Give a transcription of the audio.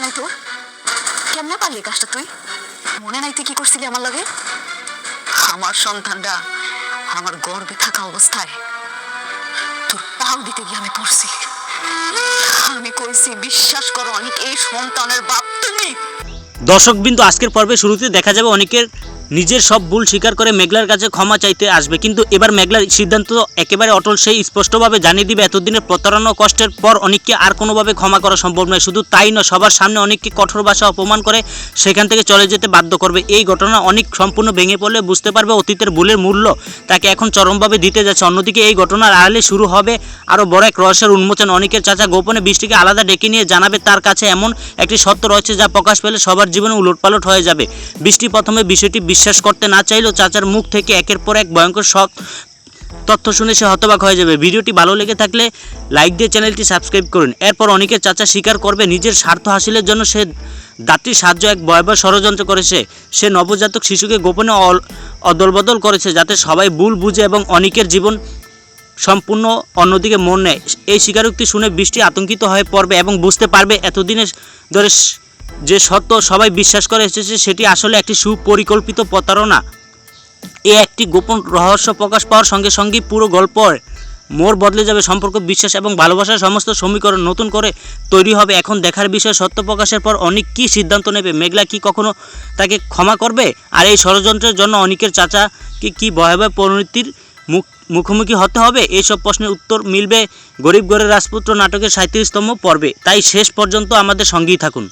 হয় নাই তোর? কেমনে পারলি কাজটা তুই? মনে নাই তুই কি করছিলি আমার লগে? আমার সন্তানটা আমার গর্ভে থাকা অবস্থায় তোর পাও দিতে গিয়ে আমি পড়ছি। আমি কইছি বিশ্বাস করো অনেক, এই সন্তানের বাপ তুমি। দর্শকবৃন্দ, আজকের পর্বে শুরুতে দেখা যাবে অনেকের নিজের সব ভুল স্বীকার করে মেঘলার কাছে ক্ষমা চাইতে আসবে, কিন্তু এবার মেঘলার সিদ্ধান্ত একেবারে অটল। সেই স্পষ্টভাবে জানিয়ে দিবে এতদিনের প্রতারণা কষ্টের পর অনেককে আর কোনোভাবে ক্ষমা করা সম্ভব নয়। শুধু তাই নয়, সবার সামনে অনেককে কঠোর ভাষা অপমান করে সেখান থেকে চলে যেতে বাধ্য করবে। এই ঘটনা অনেক সম্পূর্ণ ভেঙে পড়লে বুঝতে পারবে অতীতের ভুলের মূল্য তাকে এখন চরমভাবে দিতে যাচ্ছে। অন্যদিকে এই ঘটনার আড়ালে শুরু হবে আরও বড় এক রহস্যের উন্মোচন। অনেকের চাচা গোপনে বৃষ্টিকে আলাদা ডেকে নিয়ে জানাবে তার কাছে এমন একটি সত্য রয়েছে যা প্রকাশ পেলে সবার জীবনে উলটপালট হয়ে যাবে। বৃষ্টি প্রথমে বিষয়টি বিশ্বাস করতে না চাইলেও চাচার মুখ থেকে একের পর এক ভয়ঙ্কর তথ্য শুনে সে হতবাক হয়ে যাবে। ভিডিওটি ভালো লেগে থাকলে লাইক দিয়ে চ্যানেলটি সাবস্ক্রাইব করুন। এরপর অনেকের চাচা স্বীকার করবে নিজের স্বার্থ হাসিলের জন্য সে দাত্রী সাহায্য এক ভয়াবহ ষড়যন্ত্র করেছে। সে নবজাতক শিশুকে গোপনে অদলবদল করেছে যাতে সবাই ভুল বুঝে এবং অনেকের জীবন সম্পূর্ণ অন্যদিকে মন নেয়। এই স্বীকারোক্তি শুনে বৃষ্টি আতঙ্কিত হয়ে পড়বে এবং বুঝতে পারবে এতদিনে ধরে যে সত্য সবাই বিশ্বাস করে এসেছে সেটি আসলে একটি সুপরিকল্পিত প্রতারণা। এ একটি গোপন রহস্য প্রকাশ পাওয়ার সঙ্গে সঙ্গেই পুরো গল্পের মোড় বদলে যাবে। সম্পর্ক, বিশ্বাস এবং ভালোবাসার সমস্ত সমীকরণ নতুন করে তৈরি হবে। এখন দেখার বিষয় সত্য প্রকাশের পর অনেক কী সিদ্ধান্ত নেবে। মেঘলা কি কখনো তাকে ক্ষমা করবে? আর এই ষড়যন্ত্রের জন্য অনেকের চাচাকে কি ভয়াবহ পরিণতির মুখোমুখি হতে হবে? এইসব প্রশ্নের উত্তর মিলবে গরিব ঘরের রাজপুত্র নাটকের 37তম পর্বে। তাই শেষ পর্যন্ত আমাদের সঙ্গেই থাকুন।